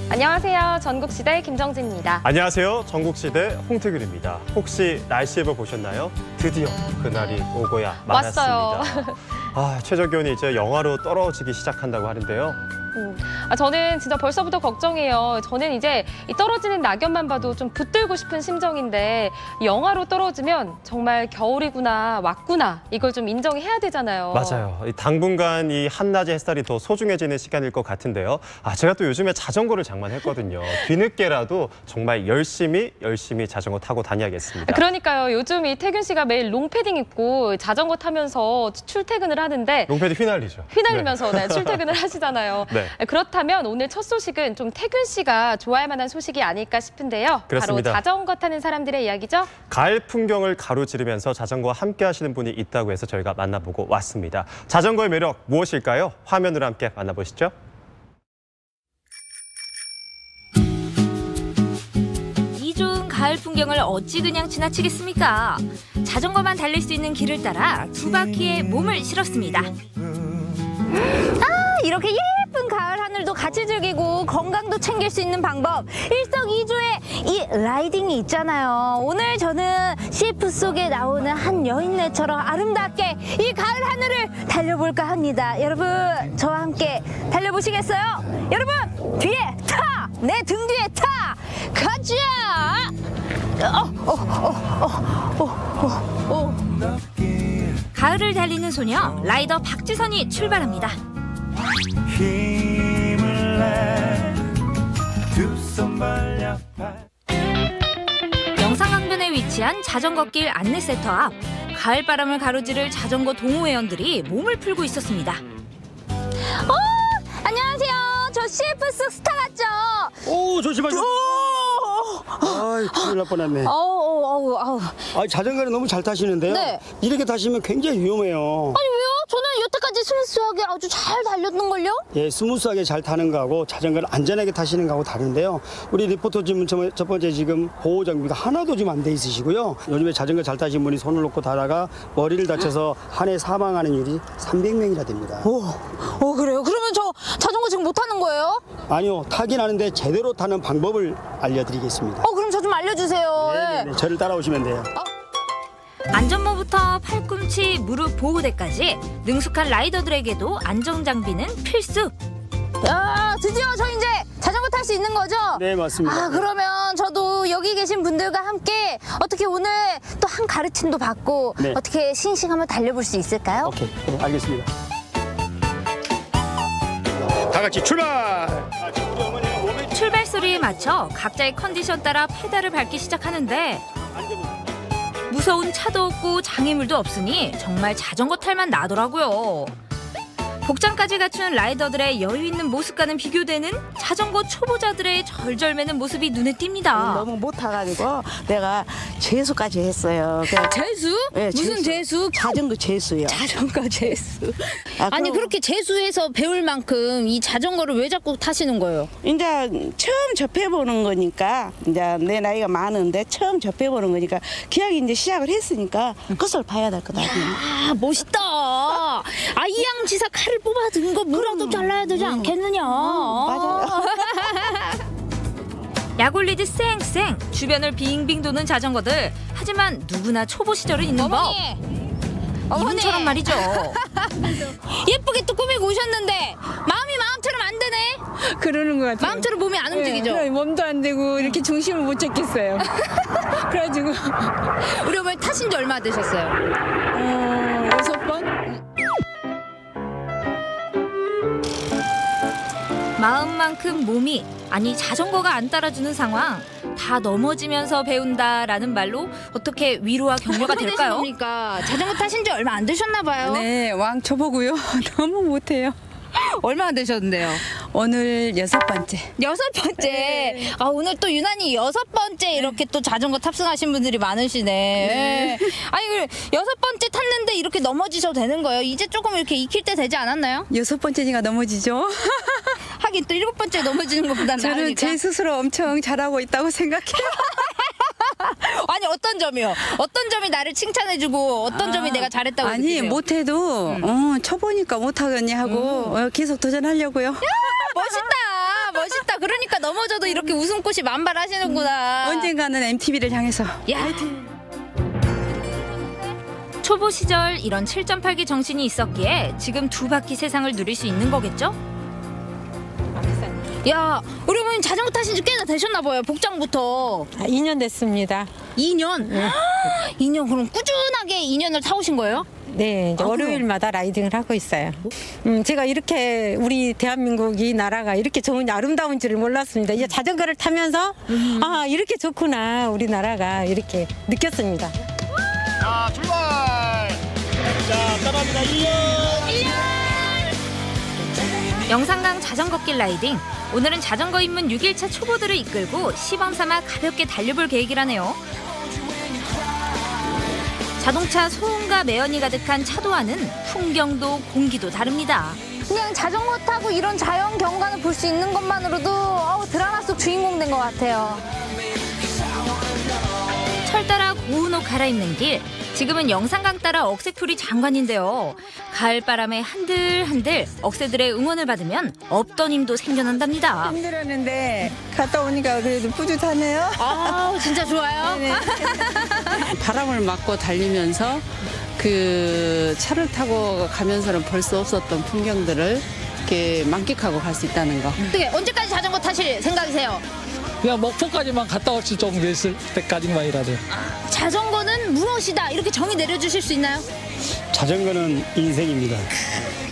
안녕하세요. 전국시대 김정진입니다. 안녕하세요. 전국시대 홍태균입니다. 혹시 날씨 예보 보셨나요? 드디어 그날이 오고야 말았습니다. 최저 기온이 이제 영하로 떨어지기 시작한다고 하는데요. 저는 진짜 벌써부터 걱정해요. 저는 이제 이 떨어지는 낙엽만 봐도 좀 붙들고 싶은 심정인데 영하로 떨어지면 정말 겨울이구나, 왔구나 이걸 좀 인정해야 되잖아요. 맞아요. 당분간 이 한낮의 햇살이 더 소중해지는 시간일 것 같은데요. 제가 또 요즘에 자전거를 장만했거든요. 뒤늦게라도 정말 열심히 자전거 타고 다녀야겠습니다. 그러니까요. 요즘 이 태균 씨가 매일 롱패딩 입고 자전거 타면서 출퇴근을 하는데 롱패딩 휘날리죠. 휘날리면서 네, 출퇴근을 하시잖아요. 네. 그렇다면 오늘 첫 소식은 좀 태균 씨가 좋아할 만한 소식이 아닐까 싶은데요. 그렇습니다. 바로 자전거 타는 사람들의 이야기죠. 가을 풍경을 가로지르면서 자전거와 함께 하시는 분이 있다고 해서 저희가 만나보고 왔습니다. 자전거의 매력 무엇일까요? 화면으로 함께 만나보시죠. 이 좋은 가을 풍경을 어찌 그냥 지나치겠습니까? 자전거만 달릴 수 있는 길을 따라 두 바퀴에 몸을 실었습니다. 이렇게 예쁜 가을 하늘도 같이 즐기고 건강도 챙길 수 있는 방법 일석이조의 이 라이딩이 있잖아요. 오늘 저는 CF 속에 나오는 한 여인네처럼 아름답게 이 가을 하늘을 달려볼까 합니다. 여러분 저와 함께 달려보시겠어요? 여러분 뒤에 타! 내 등 뒤에 타! 가자! 가을을 달리는 소녀 라이더 박지선이 출발합니다. 힘을 내 두 손발 약발 영상강변에 위치한 자전거길 안내센터 앞 가을바람을 가로지를 자전거 동호회원들이 몸을 풀고 있었습니다. 안녕하세요. 저 CF 속 스타 같죠? 오, 조심하세요. 아이, 큰일 날 뻔했네. 자전거를 너무 잘 타시는데요. 네. 이렇게 타시면 굉장히 위험해요. 아니 왜요? 저는 여태까지 스무스하게 아주 잘 달렸는걸요? 예, 스무스하게 잘 타는 거하고 자전거를 안전하게 타시는 거하고 다른데요. 우리 리포터님은 첫 번째 지금 보호 장비가 하나도 지금 안 돼 있으시고요. 요즘에 자전거 잘 타시는 분이 손을 놓고 타다가 머리를 다쳐서 한 해 사망하는 율이 300명이나 됩니다. 그래요? 그러면 저 자전거 지금 못 타는 거예요? 아니요, 타긴 하는데 제대로 타는 방법을 알려드리겠습니다. 그럼 저 좀 알려주세요. 네. 저를 따라오시면 돼요. 안전모부터 팔꿈치, 무릎 보호대까지 능숙한 라이더들에게도 안전장비는 필수. 야, 드디어 저 이제 자전거 탈 수 있는 거죠? 네, 맞습니다. 그러면 저도 여기 계신 분들과 함께 어떻게 오늘 또 한 가르침도 받고 네. 어떻게 싱싱 한번 달려볼 수 있을까요? 오케이, 그래, 알겠습니다. 다 같이 출발! 출발 소리에 맞춰 각자의 컨디션 따라 페달을 밟기 시작하는데 무서운 차도 없고 장애물도 없으니 정말 자전거 탈만 나더라고요. 복장까지 갖춘 라이더들의 여유 있는 모습과는 비교되는 자전거 초보자들의 절절매는 모습이 눈에 띈니다. 너무 못 타가지고 내가 재수까지 했어요. 재수? 네, 무슨 재수? 자전거 재수요. 자전거 재수. 아니 그럼 그렇게 재수해서 배울 만큼 이 자전거를 왜 자꾸 타시는 거예요? 이제 처음 접해보는 거니까 이제 내 나이가 많은데 처음 접해보는 거니까 기왕 이제 시작을 했으니까 끝을 봐야 될 거다. 멋있다. 이양지사 칼을 뽑아든 거 무라도 잘라야 되지 않겠느냐. 맞아요. 약올리듯 쌩쌩 주변을 빙빙 도는 자전거들. 하지만 누구나 초보 시절은 있는 법. 이분처럼 말이죠. 예쁘게 또 꾸미고 오셨는데 마음이 마음처럼 안 되네. 그러는 것 같아요. 마음처럼 몸이 안 움직이죠. 네, 몸도 안 되고 이렇게 중심을 못 잡겠어요. 그래가지고 우리 어머니 타신 지 얼마 되셨어요? 6번? 마음만큼 몸이, 아니 자전거가 안 따라주는 상황. 다 넘어지면서 배운다라는 말로 어떻게 위로와 격려가 될까요? 그러니까 자전거 타신 지 얼마 안 되셨나 봐요. 네, 왕초보고요. 너무 못해요. 얼마나 되셨는데요? 오늘 6번째. 6번째. 네. 오늘 또 유난히 6번째 이렇게 또 자전거 탑승하신 분들이 많으시네. 네. 아니, 6번째 탔는데 이렇게 넘어지셔도 되는 거예요? 이제 조금 이렇게 익힐 때 되지 않았나요? 6번째니까 넘어지죠. 하긴 또 7번째 넘어지는 것보다 저는 나으니까. 제 스스로 엄청 잘하고 있다고 생각해요. 아니 어떤 점이요? 어떤 점이 나를 칭찬해주고 어떤 점이 내가 잘했다고 아니 느끼세요? 못해도 쳐보니까 못하겠니 하고 계속 도전하려고요. 멋있다. 멋있다. 그러니까 넘어져도 이렇게 웃음꽃이 만발하시는구나. 언젠가는 MTV를 향해서. 야. 초보 시절 이런 7.8기 정신이 있었기에 지금 두 바퀴 세상을 누릴 수 있는 거겠죠? 야, 우리 어머님 자전거 타신 지 꽤나 되셨나 봐요. 복장부터. 2년 됐습니다. 2년? 2년 그럼 꾸준하게 2년을 타오신 거예요? 네, 이제 월요일마다 라이딩을 하고 있어요. 제가 이렇게 우리 대한민국 이 나라가 이렇게 좋은 아름다운 줄을 몰랐습니다. 이제 자전거를 타면서 아, 이렇게 좋구나. 우리나라가 이렇게 느꼈습니다. 자, 출발! 자, 따라합니다. 1년! 영산강 자전거길 라이딩. 오늘은 자전거 입문 6일차 초보들을 이끌고 시범삼아 가볍게 달려볼 계획이라네요. 자동차 소음과 매연이 가득한 차도와는 풍경도 공기도 다릅니다. 그냥 자전거 타고 이런 자연 경관을 볼 수 있는 것만으로도 드라마 속 주인공 된 것 같아요. 철 따라 고운 옷 갈아입는 길. 지금은 영산강 따라 억새풀이 장관인데요. 가을바람에 한들한들 억새들의 응원을 받으면 없던 힘도 생겨난답니다. 힘들었는데 갔다 오니까 그래도 뿌듯하네요. 아, 진짜 좋아요. 바람을 맞고 달리면서 그 차를 타고 가면서는 볼 수 없었던 풍경들을 이렇게 만끽하고 갈 수 있다는 거. 어떻게 언제까지 자전거 타실 생각이세요? 그냥 목포까지만 갔다 올 수 정도 됐을 때까지만이라도. 자전거는 무엇이다 이렇게 정의 내려주실 수 있나요? 자전거는 인생입니다.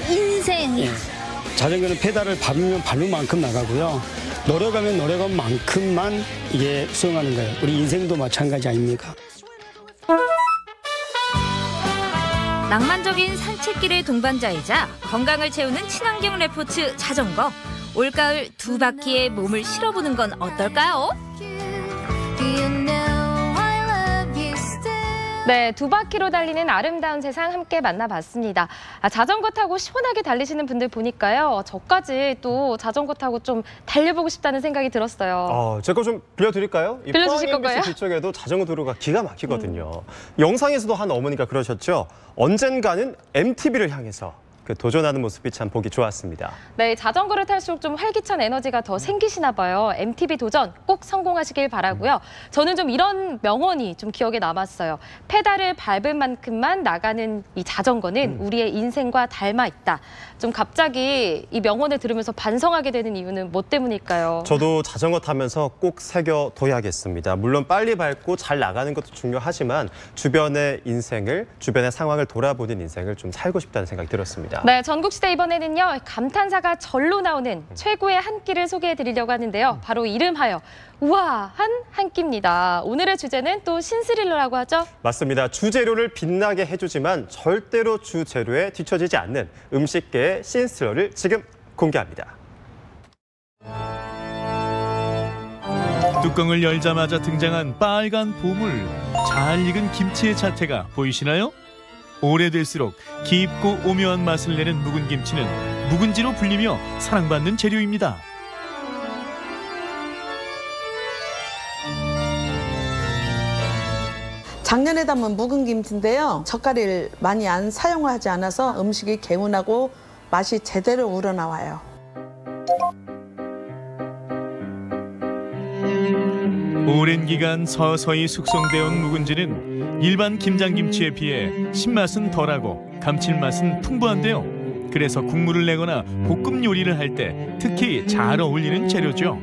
인생. 예. 자전거는 페달을 밟으면 밟은 만큼 나가고요. 노력하면 노력한 만큼만 이게 수행하는 거예요. 우리 인생도 마찬가지 아닙니까? 낭만적인 산책길의 동반자이자 건강을 채우는 친환경 레포츠 자전거. 올가을 두 바퀴에 몸을 실어보는 건 어떨까요? 네, 두 바퀴로 달리는 아름다운 세상 함께 만나봤습니다. 자전거 타고 시원하게 달리시는 분들 보니까요. 저까지 또 자전거 타고 좀 달려보고 싶다는 생각이 들었어요. 제 거 좀 빌려드릴까요? 이 빌려주실 포항 건가요? MBC 뒤쪽에도 자전거 도로가 기가 막히거든요. 영상에서도 한 어머니가 그러셨죠. 언젠가는 MTV를 향해서 그 도전하는 모습이 참 보기 좋았습니다. 네, 자전거를 탈수록 좀 활기찬 에너지가 더 생기시나 봐요. MTV 도전 꼭 성공하시길 바라고요. 저는 좀 이런 명언이 좀 기억에 남았어요. 페달을 밟은 만큼만 나가는 이 자전거는 우리의 인생과 닮아 있다. 좀 갑자기 이 명언을 들으면서 반성하게 되는 이유는 뭐 때문일까요? 저도 자전거 타면서 꼭 새겨둬야겠습니다. 물론 빨리 밟고 잘 나가는 것도 중요하지만 주변의 인생을, 주변의 상황을 돌아보는 인생을 좀 살고 싶다는 생각이 들었습니다. 네, 전국시대 이번에는요. 감탄사가 절로 나오는 최고의 한 끼를 소개해드리려고 하는데요. 바로 이름하여 우아한 한 끼입니다. 오늘의 주제는 또 신스릴러라고 하죠? 맞습니다. 주재료를 빛나게 해주지만 절대로 주재료에 뒤처지지 않는 음식계의 신스릴러를 지금 공개합니다. 뚜껑을 열자마자 등장한 빨간 보물, 잘 익은 김치의 자태가 보이시나요? 오래될수록 깊고 오묘한 맛을 내는 묵은 김치는 묵은지로 불리며 사랑받는 재료입니다. 작년에 담은 묵은 김치인데요. 젓갈을 많이 안 사용하지 않아서 음식이 개운하고 맛이 제대로 우러나와요. 오랜 기간 서서히 숙성되어 온 묵은지는 일반 김장김치에 비해 신맛은 덜하고 감칠맛은 풍부한데요. 그래서 국물을 내거나 볶음 요리를 할 때 특히 잘 어울리는 재료죠.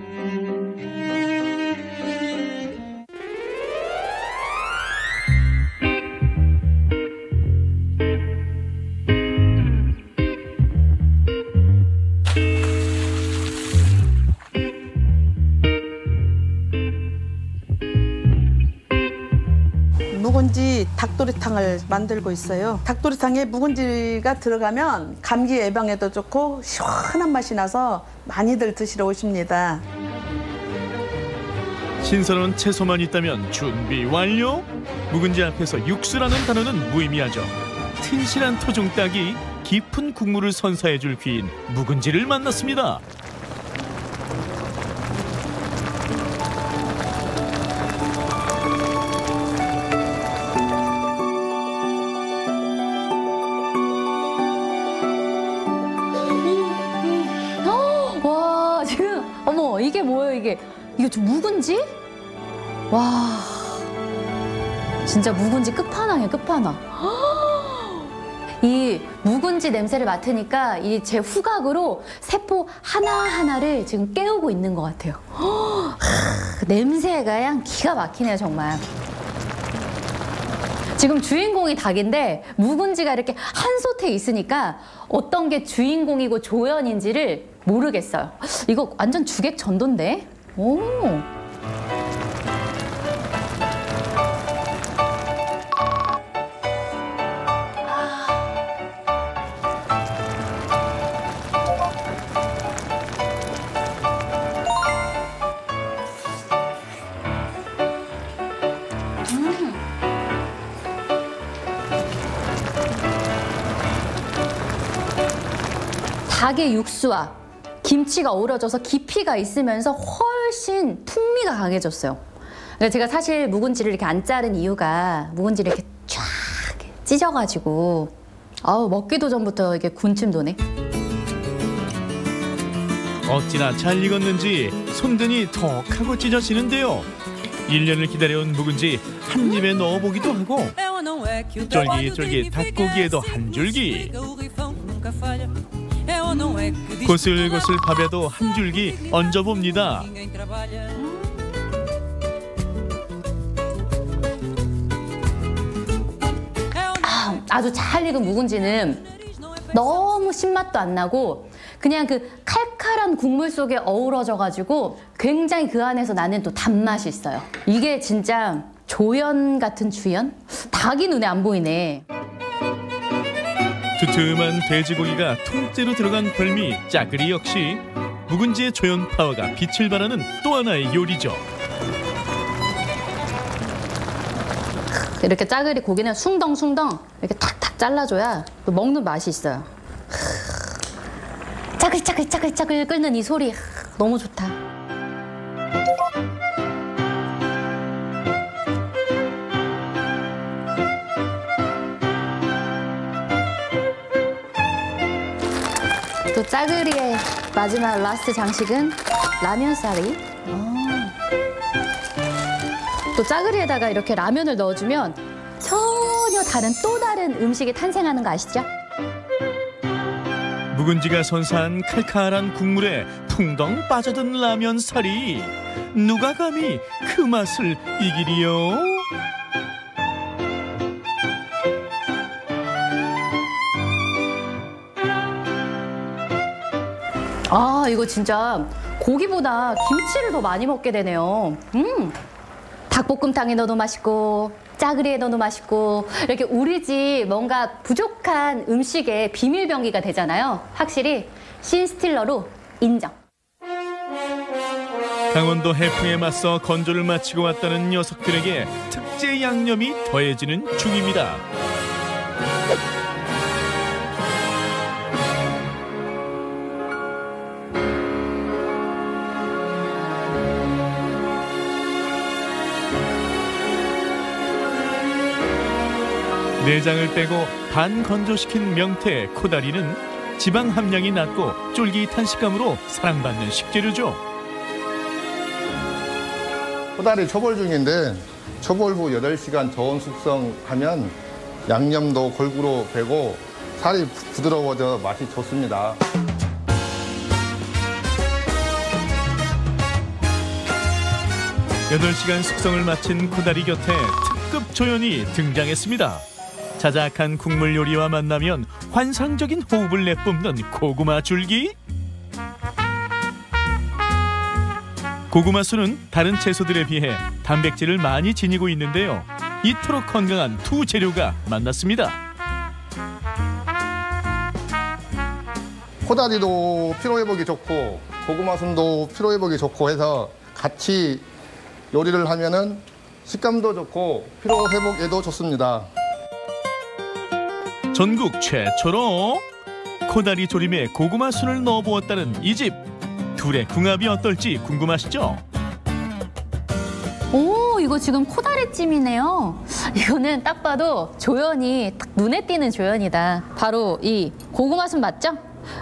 묵은지 닭도리탕을 만들고 있어요. 닭도리탕에 묵은지가 들어가면 감기 예방에도 좋고 시원한 맛이 나서 많이들 드시러 오십니다. 신선한 채소만 있다면 준비 완료? 묵은지 앞에서 육수라는 단어는 무의미하죠. 튼실한 토종닭이 깊은 국물을 선사해줄 귀인 묵은지를 만났습니다. 이게 뭐예요, 이게? 이게 좀 묵은지? 와, 진짜 묵은지 끝판왕이에요, 끝판왕. 이 묵은지 냄새를 맡으니까 이 제 후각으로 세포 하나하나를 지금 깨우고 있는 것 같아요. 냄새가 그냥 기가 막히네요, 정말. 지금 주인공이 닭인데 묵은지가 이렇게 한 솥에 있으니까 어떤 게 주인공이고 조연인지를 모르겠어요. 이거 완전 주객 전도인데? 오. 닭의 육수와 김치가 어우러져서 깊이가 있으면서 훨씬 풍미가 강해졌어요. 제가 사실 묵은지를 이렇게 안 자른 이유가 묵은지를 이렇게 쫙 찢어가지고 먹기도 전부터 이게 군침 도네. 어찌나 잘 익었는지 손등이 턱 하고 찢어지는데요. 1년을 기다려온 묵은지 한 입에 넣어보기도 하고 쫄깃쫄깃 닭고기에도 한 줄기, 고슬고슬 밥에도 한 줄기 얹어봅니다. 아주 잘 익은 묵은지는 너무 신맛도 안 나고 그냥 그 칼칼한 국물 속에 어우러져가지고 굉장히 그 안에서 나는 또 단맛이 있어요. 이게 진짜 조연 같은 주연? 닭이 눈에 안 보이네. 두툼한 돼지고기가 통째로 들어간 별미 짜글이 역시 묵은지의 조연 파워가 빛을 발하는 또 하나의 요리죠. 이렇게 짜글이 고기는 숭덩숭덩 이렇게 탁탁 잘라줘야 또 먹는 맛이 있어요. 짜글짜글짜글짜글 끓는 이 소리 너무 좋다. 또 짜글이의 마지막 라스트 장식은 라면사리. 또 짜글이에다가 이렇게 라면을 넣어주면 전혀 다른 또 다른 음식이 탄생하는 거 아시죠? 묵은지가 선사한 칼칼한 국물에 풍덩 빠져든 라면 사리. 누가 감히 그 맛을 이기리요? 이거 진짜 고기보다 김치를 더 많이 먹게 되네요. 닭볶음탕에 넣어도 맛있고 짜글이에 넣어도 맛있고 이렇게 우리 집 뭔가 부족한 음식의 비밀병기가 되잖아요. 확실히 신스틸러로 인정. 강원도 해풍에 맞서 건조를 마치고 왔다는 녀석들에게 특제 양념이 더해지는 중입니다. 내장을 빼고 반 건조시킨 명태, 코다리는 지방 함량이 낮고 쫄깃한 식감으로 사랑받는 식재료죠. 코다리 초벌 중인데 초벌 후 8시간 저온 숙성하면 양념도 골고루 배고 살이 부드러워져 맛이 좋습니다. 여덟 시간 숙성을 마친 코다리 곁에 특급 조연이 등장했습니다. 자작한 국물 요리와 만나면 환상적인 호흡을 내뿜는 고구마 줄기. 고구마 순은 다른 채소들에 비해 단백질을 많이 지니고 있는데요. 이토록 건강한 두 재료가 만났습니다. 코다리도 피로회복이 좋고 고구마 순도 피로회복이 좋고 해서 같이 요리를 하면은 식감도 좋고 피로회복에도 좋습니다. 전국 최초로 코다리 조림에 고구마 순을 넣어보았다는 이 집. 둘의 궁합이 어떨지 궁금하시죠? 오, 이거 지금 코다리찜이네요. 이거는 딱 봐도 조연이 딱 눈에 띄는 조연이다. 바로 이 고구마 순 맞죠?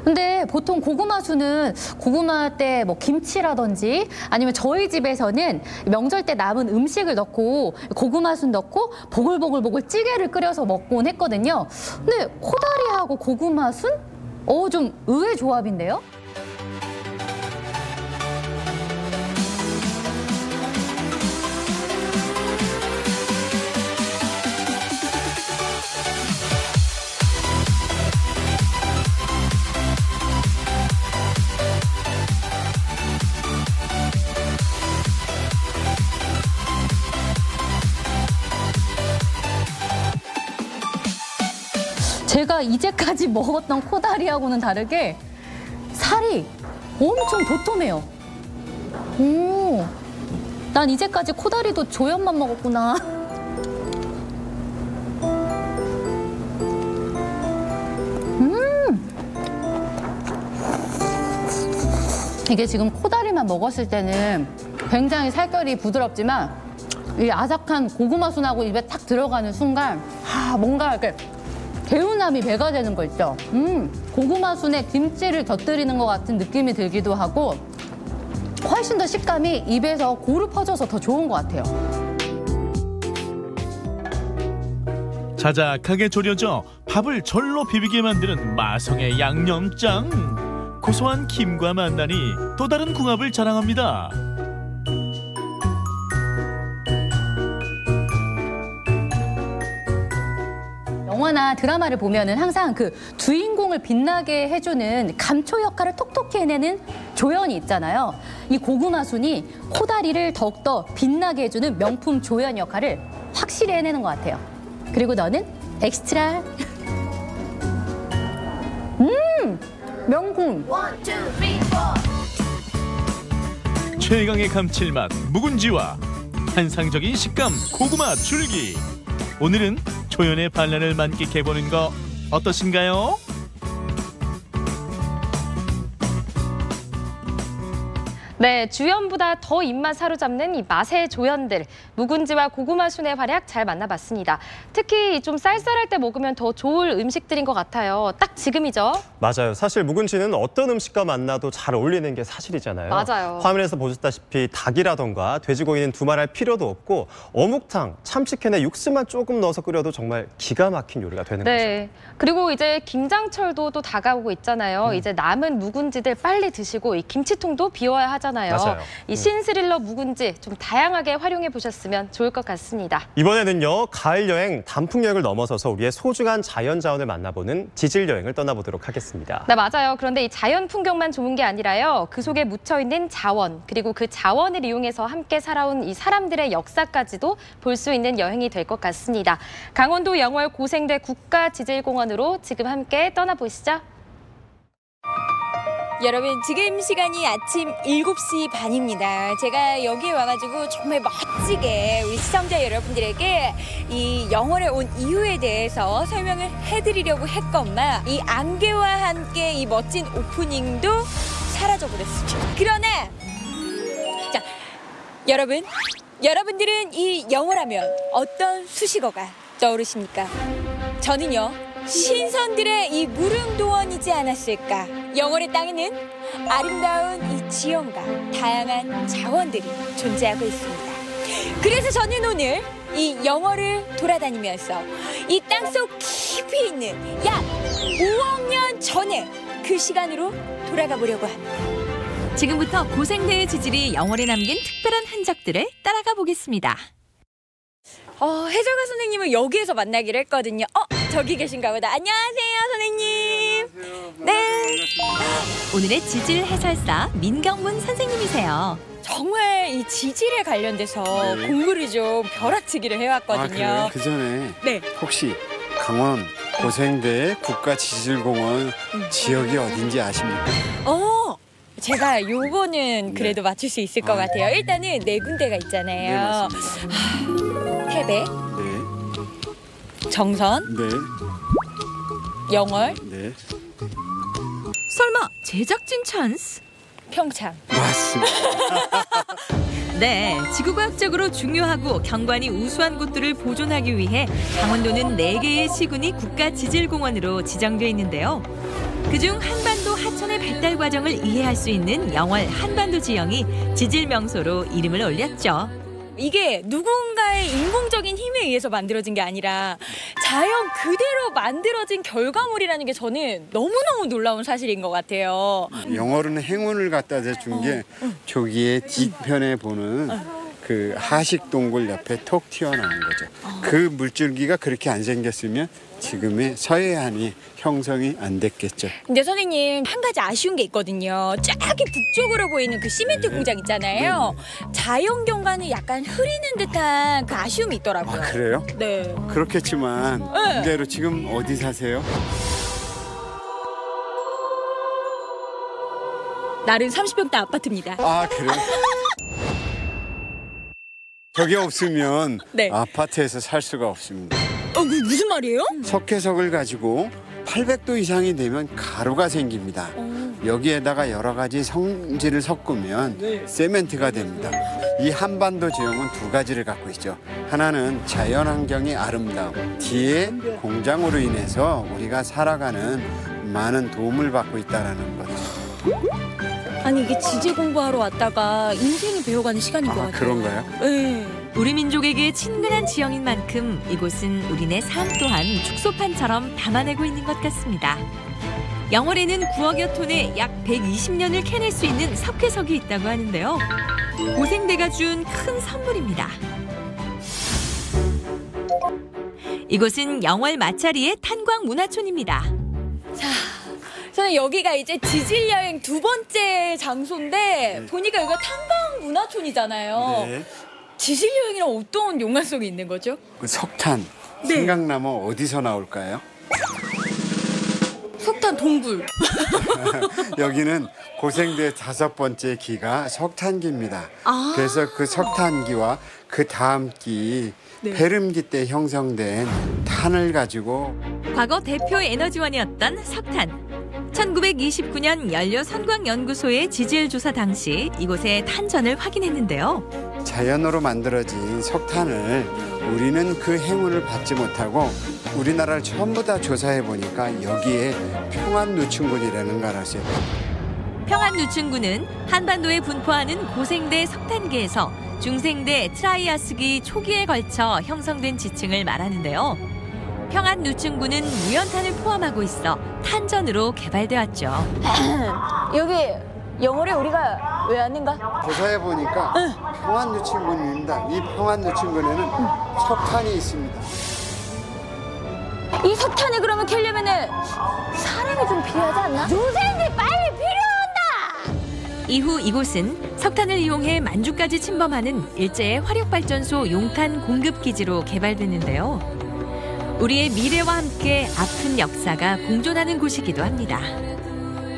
근데 보통 고구마수는 고구마 때 뭐 김치라든지 아니면 저희 집에서는 명절 때 남은 음식을 넣고 고구마순 넣고 보글보글 찌개를 끓여서 먹곤 했거든요. 근데 코다리하고 고구마순? 좀 의외 조합인데요? 제가 이제까지 먹었던 코다리하고는 다르게 살이 엄청 도톰해요. 난 이제까지 코다리도 조연만 먹었구나. 이게 지금 코다리만 먹었을 때는 굉장히 살결이 부드럽지만 이 아삭한 고구마순하고 입에 탁 들어가는 순간 뭔가 이렇게 개운함이 배가 되는 거 있죠. 고구마순에 김치를 곁들이는 것 같은 느낌이 들기도 하고 훨씬 더 식감이 입에서 고루 퍼져서 더 좋은 것 같아요. 자작하게 졸여져 밥을 절로 비비게 만드는 마성의 양념장. 고소한 김과 만나니 또 다른 궁합을 자랑합니다. 영화나 드라마를 보면은 항상 그 주인공을 빛나게 해주는 감초 역할을 톡톡히 해내는 조연이 있잖아요. 이 고구마순이 코다리를 더욱더 빛나게 해주는 명품 조연 역할을 확실히 해내는 것 같아요. 그리고 너는 엑스트라. 명품. 1, 2, 3, 4. 최강의 감칠맛 묵은지와 환상적인 식감 고구마 줄기. 오늘은 조연의 반란을 만끽해보는 거 어떠신가요? 네, 주연보다 더 입맛 사로잡는 이 맛의 조연들. 묵은지와 고구마순의 활약 잘 만나봤습니다. 특히 좀 쌀쌀할 때 먹으면 더 좋을 음식들인 것 같아요. 딱 지금이죠? 맞아요. 사실 묵은지는 어떤 음식과 만나도 잘 어울리는 게 사실이잖아요. 맞아요. 화면에서 보셨다시피 닭이라던가 돼지고기는 두말할 필요도 없고 어묵탕, 참치캔에 육수만 조금 넣어서 끓여도 정말 기가 막힌 요리가 되는 네. 거죠. 그리고 이제 김장철도 또 다가오고 있잖아요. 이제 남은 묵은지들 빨리 드시고 이 김치통도 비워야 하잖아요. 맞아요. 이 신스릴러 묵은지 좀 다양하게 활용해 보셨으면 좋을 것 같습니다. 이번에는요, 가을 여행, 단풍 여행을 넘어서서 우리의 소중한 자연 자원을 만나보는 지질 여행을 떠나보도록 하겠습니다. 네, 맞아요. 그런데 이 자연 풍경만 좋은 게 아니라요. 그 속에 묻혀있는 자원, 그리고 그 자원을 이용해서 함께 살아온 이 사람들의 역사까지도 볼 수 있는 여행이 될 것 같습니다. 강원도 영월 고생대 국가지질공원으로 지금 함께 떠나보시죠. 여러분, 지금 시간이 아침 7시 반입니다. 제가 여기에 와가지고 정말 멋지게 우리 시청자 여러분들에게 이 영월에 온 이유에 대해서 설명을 해드리려고 했건만 이 안개와 함께 이 멋진 오프닝도 사라져버렸습니다. 그러나 자, 여러분들은 이 영월하면 어떤 수식어가 떠오르십니까? 저는요, 신선들의 이 무릉도원이지 않았을까. 영월의 땅에는 아름다운 이 지형과 다양한 자원들이 존재하고 있습니다. 그래서 저는 오늘 이 영월을 돌아다니면서 이 땅속 깊이 있는 약 5억 년 전에 그 시간으로 돌아가 보려고 합니다. 지금부터 고생대의 지질이 영월에 남긴 특별한 흔적들을 따라가 보겠습니다. 해설가 선생님을 여기에서 만나기로 했거든요. 저기 계신가 보다. 안녕하세요, 선생님. 안녕하세요. 네. 오늘의 지질 해설사 민경문 선생님이세요. 정말 이 지질에 관련돼서 네. 공부를 좀 벼락치기를 해왔거든요. 그래요? 그 전에 네. 혹시 강원 고생대 국가지질공원 지역이 어딘지 아십니까? 제가 요거는 그래도 맞출 수 있을 것 같아요. 일단은 네 군데가 있잖아요. 태백, 정선, 영월, 설마 제작진 찬스? 평창. 맞습니다. 네, 지구과학적으로 중요하고 경관이 우수한 곳들을 보존하기 위해 강원도는 4개의 시군이 국가지질공원으로 지정돼 있는데요. 그중 한반도 하천의 발달 과정을 이해할 수 있는 영월 한반도 지형이 지질 명소로 이름을 올렸죠. 이게 누군가의 인공적인 힘에 의해서 만들어진 게 아니라 자연 그대로 만들어진 결과물이라는 게 저는 너무너무 놀라운 사실인 것 같아요. 영어로는 행운을 갖다 준 게 저기에 뒤편에 보는 그 하식 동굴 옆에 톡 튀어나온 거죠. 그 물줄기가 그렇게 안 생겼으면 지금의 서해안이 형성이 안 됐겠죠. 근데 선생님, 한 가지 아쉬운 게 있거든요. 저기 북쪽으로 보이는 그 시멘트 공장 있잖아요. 자연 경관을 약간 흐리는 듯한 그 아쉬움이 있더라고요. 아, 그래요? 네. 그렇겠지만 그대로 지금 어디 사세요? 나름 30평대 아파트입니다. 아, 그래요? 저게 없으면 네. 아파트에서 살 수가 없습니다. 무슨 말이에요? 석회석을 가지고 800도 이상이 되면 가루가 생깁니다. 여기에다가 여러 가지 성질을 섞으면 세멘트가 됩니다. 이 한반도 지형은 두 가지를 갖고 있죠. 하나는 자연환경의 아름다움, 뒤에 공장으로 인해서 우리가 살아가는 많은 도움을 받고 있다는 거죠. 아니, 이게 지질 공부하러 왔다가 인생을 배워가는 시간인 것 같아요. 그런가요? 네. 우리 민족에게 친근한 지형인 만큼 이곳은 우리네 삶 또한 축소판처럼 담아내고 있는 것 같습니다. 영월에는 9억여 톤의 약 120년을 캐낼 수 있는 석회석이 있다고 하는데요. 고생대가 준 큰 선물입니다. 이곳은 영월 마차리의 탄광문화촌입니다. 자, 저는 여기가 이제 지질 여행 두 번째 장소인데 보니까 여기가 탄광문화촌이잖아요. 네. 지질 여행이랑 어떤 연관성이 있는 거죠? 그 석탄 네. 생각나면 어디서 나올까요? 석탄 동굴. 여기는 고생대 5번째 기가 석탄기입니다. 아. 그래서 그 석탄기와 그 다음 기 네. 페름기 때 형성된 탄을 가지고 과거 대표 에너지원이었던 석탄. 1929년 연료선광연구소의 지질 조사 당시 이곳의 탄전을 확인했는데요. 자연으로 만들어진 석탄을 우리는 그 행운을 받지 못하고 우리나라를 전부 다 조사해 보니까 여기에 평안누춘군이라는 걸 알았어요. 평안누춘군은 한반도에 분포하는 고생대 석탄계에서 중생대 트라이아스기 초기에 걸쳐 형성된 지층을 말하는데요. 평안누춘군은 무연탄을 포함하고 있어 탄전으로 개발되었죠. 여기 영월에 우리가 왜 왔는가? 조사해 보니까 평안누춘군입니다. 이 평안누춘군에는 석탄이 있습니다. 이 석탄을 그러면 캐려면은 사람이 좀 필요하지 않나? 조세인들 빨리 필요한다! 이후 이곳은 석탄을 이용해 만주까지 침범하는 일제의 화력발전소 용탄 공급기지로 개발됐는데요. 우리의 미래와 함께 아픈 역사가 공존하는 곳이기도 합니다.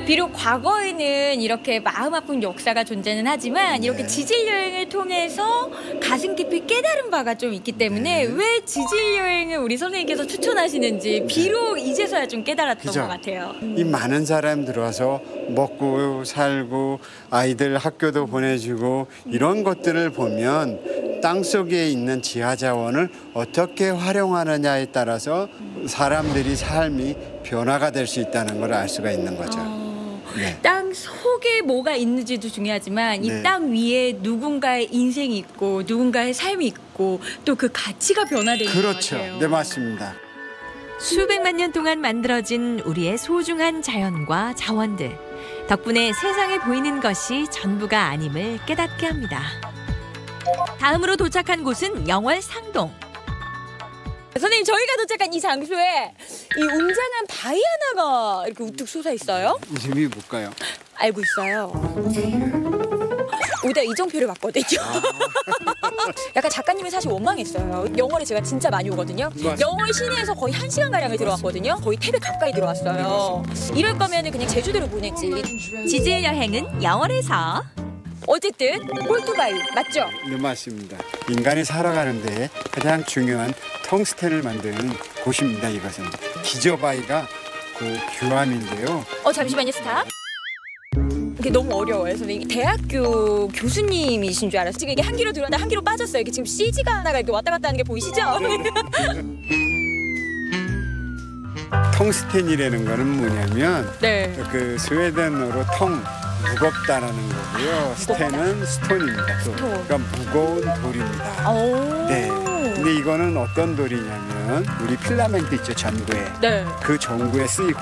비록 과거에는 이렇게 마음 아픈 역사가 존재는 하지만 이렇게 지질 여행을 통해서 가슴 깊이 깨달은 바가 좀 있기 때문에 왜 지질 여행을 우리 선생님께서 추천하시는지 비록 이제서야 좀 깨달았던 그죠? 것 같아요. 이 많은 사람 들어와서 먹고 살고 아이들 학교도 보내주고 이런 것들을 보면 땅속에 있는 지하 자원을 어떻게 활용하느냐에 따라서 사람들이 삶이 변화가 될 수 있다는 걸 알 수가 있는 거죠. 네. 땅 속에 뭐가 있는지도 중요하지만 이 네. 땅 위에 누군가의 인생이 있고 누군가의 삶이 있고 또 그 가치가 변화되는 그렇죠. 것 같아요. 네, 맞습니다. 수백만 년 동안 만들어진 우리의 소중한 자연과 자원들. 덕분에 세상에 보이는 것이 전부가 아님을 깨닫게 합니다. 다음으로 도착한 곳은 영월 상동. 선생님, 저희가 도착한 이 장소에 이 웅장한 바위 하나가 이렇게 우뚝 솟아 있어요. 이름이 뭘까요? 알고 있어요. 오다 이정표를 봤거든요. 약간 작가님이 사실 원망했어요. 영월에 제가 진짜 많이 오거든요. 영월 시내에서 거의 1시간가량을 들어왔거든요. 거의 태백 가까이 들어왔어요. 이럴 거면 그냥 제주도로 보냈지. 지질 여행은 영월에서. 어쨌든 꼴뚜바위 맞죠? 네, 맞습니다. 인간이 살아가는데 가장 중요한 텅스텐을 만드는 곳입니다. 이것은 기저바위가 그 규암인데요. 잠시만요, 스탑. 이게 너무 어려워요, 선생님. 대학교 교수님이신 줄 알았어요. 지금 이게 한 귀로 들어왔다 한 귀로 빠졌어요. 이게 지금 CG가 하나가 이렇게 왔다 갔다 하는 게 보이시죠? 텅스텐이라는 거는 뭐냐면 네. 그 스웨덴어로 텅 무겁다라는 거고요. 스텐은 스톤입니다. 그러니까 무거운 돌입니다. 네. 근데 이거는 어떤 돌이냐면 우리 필라멘트 있죠, 전구에. 네. 그 전구에 쓰이고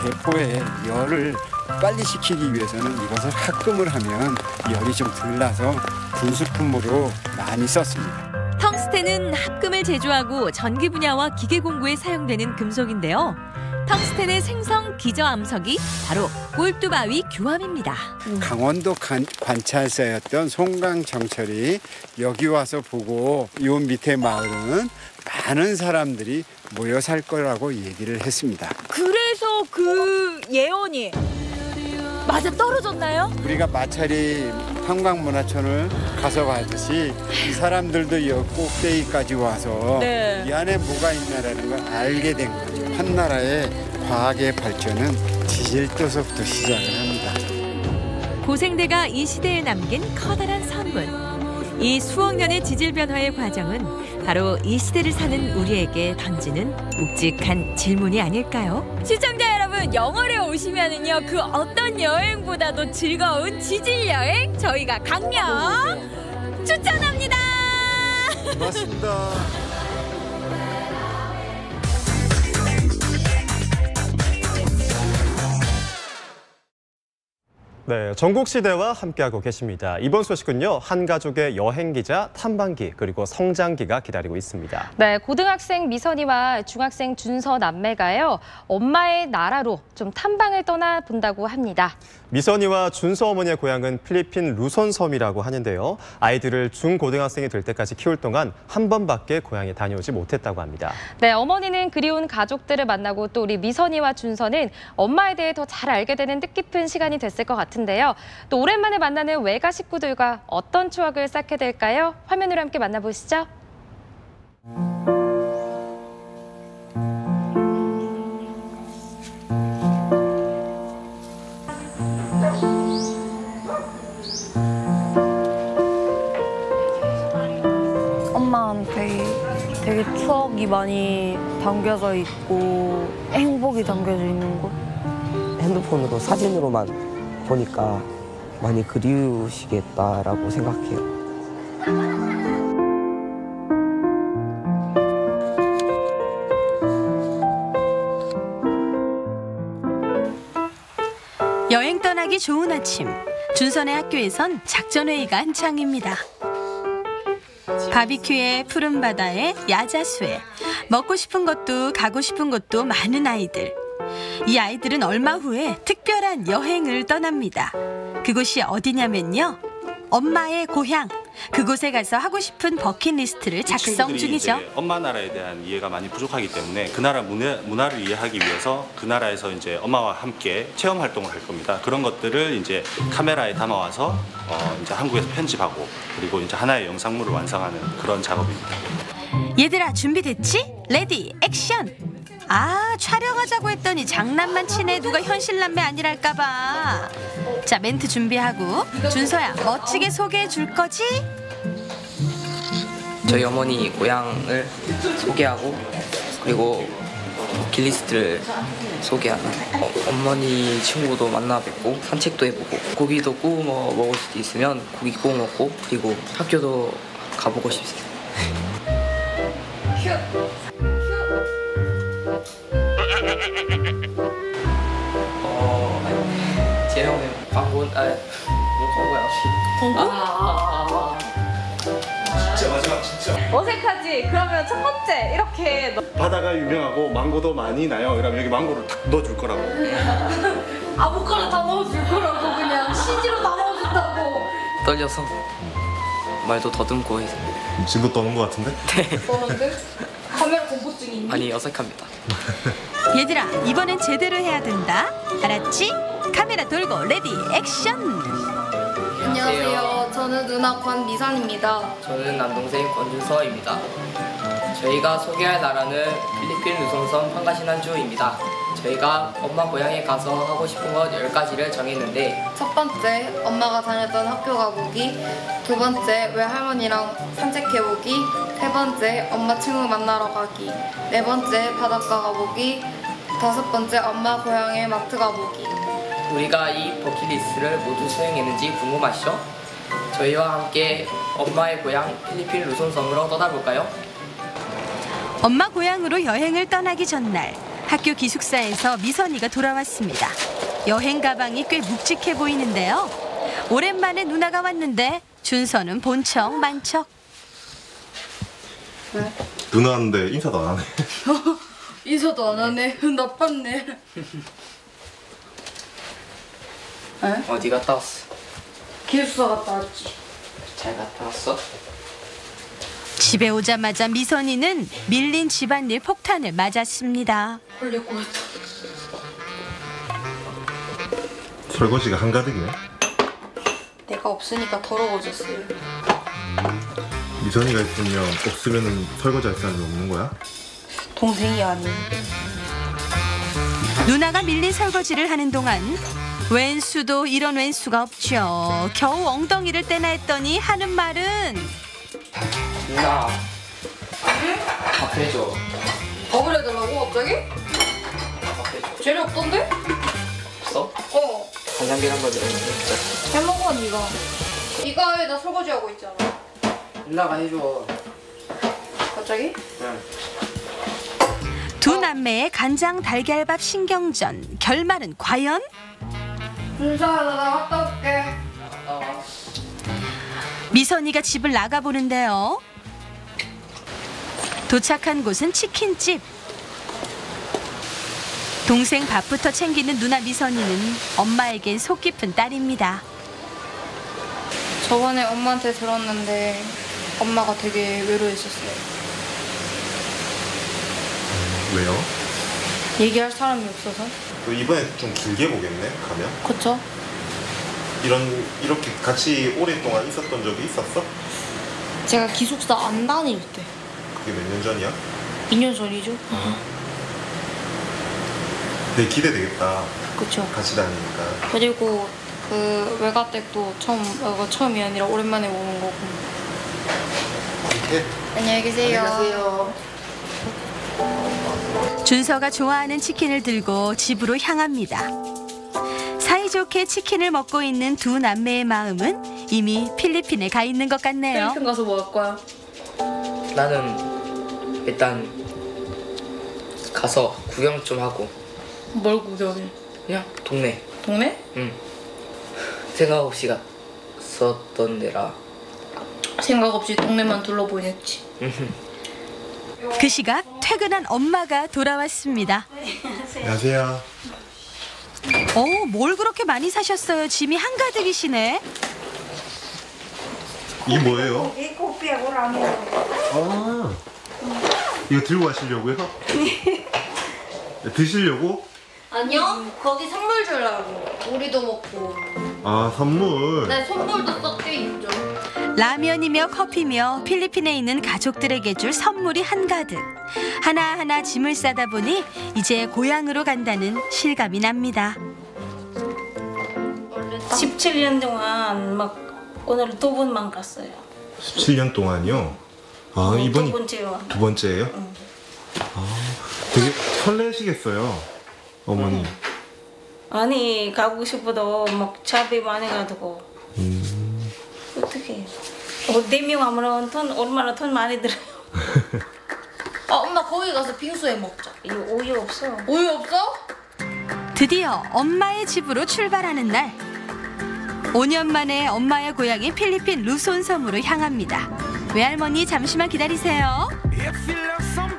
대포에 열을 빨리 식히기 위해서는 이것을 합금을 하면 열이 좀 덜 나서 군수품으로 많이 썼습니다. 텅스텐은 합금을 제조하고 전기 분야와 기계 공구에 사용되는 금속인데요. 텅스텐의 생성 기저암석이 바로 꼴뚜바위 교암입니다. 강원도 관찰사였던 송강정철이 여기 와서 보고 이 밑에 마을은 많은 사람들이 모여 살 거라고 얘기를 했습니다. 그래서 그 예언이 맞아 떨어졌나요? 우리가 마찰이 한강문화촌을 가서 가듯이 이 사람들도 이 꼭대기까지 와서 네. 이 안에 뭐가 있나라는 걸 알게 된 거죠. 한 나라의 과학의 발전은 지질도서부터 시작을 합니다. 고생대가 이 시대에 남긴 커다란 선문. 이 수억 년의 지질 변화의 과정은 바로 이 시대를 사는 우리에게 던지는 묵직한 질문이 아닐까요? 시청자 여러분, 영월에 오시면은요 그 어떤 여행보다도 즐거운 지질 여행 저희가 강력 추천합니다. 고맙습니다. 네, 전국시대와 함께하고 계십니다. 이번 소식은요, 한 가족의 여행기자 탐방기 그리고 성장기가 기다리고 있습니다. 네, 고등학생 미선이와 중학생 준서 남매가요, 엄마의 나라로 좀 탐방을 떠나본다고 합니다. 미선이와 준서 어머니의 고향은 필리핀 루손섬이라고 하는데요. 아이들을 중고등학생이 될 때까지 키울 동안 한 번밖에 고향에 다녀오지 못했다고 합니다. 네, 어머니는 그리운 가족들을 만나고 또 우리 미선이와 준서는 엄마에 대해 더 잘 알게 되는 뜻깊은 시간이 됐을 것 같은데요. 또 오랜만에 만나는 외가 식구들과 어떤 추억을 쌓게 될까요? 화면으로 함께 만나보시죠. 엄마한테 되게 추억이 많이 담겨져 있고 행복이 담겨져 있는 곳. 핸드폰으로 사진으로만 보니까 많이 그리우시겠다라고 생각해요. 여행 떠나기 좋은 아침. 준선의 학교에선 작전회의가 한창입니다. 바비큐에 푸른 바다에 야자수에 먹고 싶은 것도 가고 싶은 곳도 많은 아이들. 이 아이들은 얼마 후에 특별한 여행을 떠납니다. 그곳이 어디냐면요, 엄마의 고향. 그곳에 가서 하고 싶은 버킷리스트를 작성 중이죠. 엄마 나라에 대한 이해가 많이 부족하기 때문에 그 나라 문화를 이해하기 위해서 그 나라에서 이제 엄마와 함께 체험 활동을 할 겁니다. 그런 것들을 이제 카메라에 담아와서 이제 한국에서 편집하고 그리고 이제 하나의 영상물을 완성하는 그런 작업입니다. 얘들아, 준비됐지? 레디 액션! 아, 촬영하자고 했더니 장난만 치네. 누가 현실남매 아니랄까봐. 자, 멘트 준비하고. 준서야, 멋지게 소개해 줄 거지? 저희 어머니 고향을 소개하고 그리고 버킷리스트를 소개하는 어머니 친구도 만나 뵙고 산책도 해보고 고기도 구워 먹을 수도 있으면 고기 구워 먹고 그리고 학교도 가보고 싶습니다. 재영은 방금 진짜 마지막 진짜. 어색하지? 그러면 첫 번째 이렇게 바다가 유명하고 망고도 많이 나요. 그러면 여기 망고를 탁 넣어줄 거라고. 아무거나 다 넣어줄 거라고 그냥 CG로 다 넣어준다고. 떨려서 말도 더듬고 해서 지금 떠는 것 같은데? 그런데 카메라 공포증이 많이 어색합니다. 얘들아, 이번엔 제대로 해야 된다. 알았지? 카메라 돌고 레디 액션! 안녕하세요. 저는 누나 권미선입니다. 저는 남동생 권준서입니다. 저희가 소개할 나라는 필리핀 루손섬 판가시난주입니다. 저희가 엄마 고향에 가서 하고 싶은 것 10가지를 정했는데 첫 번째, 엄마가 다녔던 학교 가보기. 두 번째, 외할머니랑 산책해보기. 세 번째, 엄마 친구 만나러 가기. 네 번째, 바닷가 가보기. 5번째, 엄마 고향에 마트 가보기. 우리가 이 버킷리스트를 모두 수행했는지 궁금하시죠? 저희와 함께 엄마의 고향 필리핀 루손섬으로 떠나볼까요? 엄마 고향으로 여행을 떠나기 전날 학교 기숙사에서 미선이가 돌아왔습니다. 여행 가방이 꽤 묵직해 보이는데요. 오랜만에 누나가 왔는데 준서는 본척 만척. 누나 왔는데 인사도 안 하네. 인사도 안 하네. 나빴네. 어디 갔다 왔어? 기숙사 갔다 왔지. 잘 갔다 왔어? 집에 오자마자 미선이는 밀린 집안일 폭탄을 맞았습니다. 걸릴 것 같아. 설거지가 한가득이네. 내가 없으니까 더러워졌어요. 미선이가 있으면 없으면은 설거지 할 사람이 없는 거야? 동생이 아닌. 누나가 밀린 설거지를 하는 동안 웬수도 이런 웬수가 없죠. 겨우 엉덩이를 떼나 했더니 하는 말은 누나 밥 해줘. 밥을 해달라고 갑자기? 재료 없던데? 없어? 어. 간장 계란밥 이런 거 진짜. 해먹어 네가. 네가 왜 나 설거지 하고 있잖아. 누나가 해줘. 갑자기? 응. 두 남매의 간장 달걀밥 신경전. 결말은 과연? 준서야 나 갔다 올게. 갔다 와. 미선이가 집을 나가보는데요. 도착한 곳은 치킨집. 동생 밥부터 챙기는 누나 미선이는 엄마에겐 속 깊은 딸입니다. 저번에 엄마한테 들었는데 엄마가 되게 외로워했었어요. 왜요? 얘기할 사람이 없어서. 너 이번에 좀 길게 보겠네, 가면? 그쵸? 이렇게 같이 오랫동안 있었던 적이 있었어? 제가 기숙사 안 다닐 때. 그게 몇 년 전이야? 2년 전이죠. 되게 기대되겠다. 그쵸. 같이 다니니까. 그리고 그 외가댁도 처음이 아니라 오랜만에 오는 거고. 네. 안녕히 계세요. 안녕히 가세요. 준서가 좋아하는 치킨을 들고 집으로 향합니다. 사이좋게 치킨을 먹고 있는 두 남매의 마음은 이미 필리핀에 가 있는 것 같네요. 필리핀 가서 뭐 할 거야? 나는 일단 가서 구경 좀 하고. 뭘 구경해? 그냥 동네. 동네? 응. 생각 없이 갔었던 데라. 생각 없이 동네만 둘러보냈지. 그 시각 퇴근한 엄마가 돌아왔습니다. 안녕하세요. 뭘 그렇게 많이 사셨어요? 짐이 한가득이시네. 이게 뭐예요? 아, 이거 들고 가시려고요? 드시려고? 아니요. 거기 선물 주려고. 우리도 먹고. 아, 선물. 네, 선물도 섞여 있죠. 라면이며 커피며 필리핀에 있는 가족들에게 줄 선물이 한가득. 하나하나 짐을 싸다 보니 이제 고향으로 간다는 실감이 납니다. 17년 동안 막 오늘 2번만 갔어요. 17년 동안이요? 아, 이번이 두 번째예요? 응. 아, 되게 설레시겠어요, 어머니. 아니 가고 싶어도 막 차비 많이 가지고 어떻게 해요? 4명 하면 얼마나 돈 많이 들어요. 엄마 거기 가서 빙수해 먹자. 이거 우유 없어. 우유 없어? 드디어 엄마의 집으로 출발하는 날. 5년 만에 엄마의 고향인 필리핀 루손섬으로 향합니다. 외할머니 잠시만 기다리세요.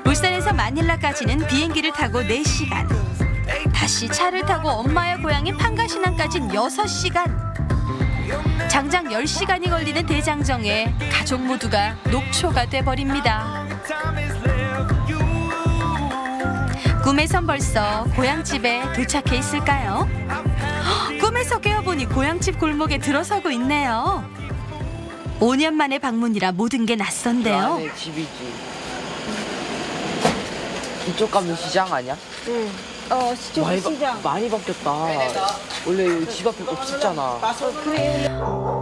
울산에서 마닐라까지는 비행기를 타고 4시간. 다시 차를 타고 엄마의 고향인 판가시난까지는 6시간. 장장 10시간이 걸리는 대장정에 가족 모두가 녹초가 돼버립니다. 꿈에선 벌써 고향집에 도착해 있을까요? 꿈에서 깨어보니 고향집 골목에 들어서고 있네요. 5년 만에 방문이라 모든 게 낯선데요. 안에 집이지. 이쪽 가면 시장 아니야? 응. 시장. 많이 바뀌었다. 원래 여기 집 앞에 없었잖아.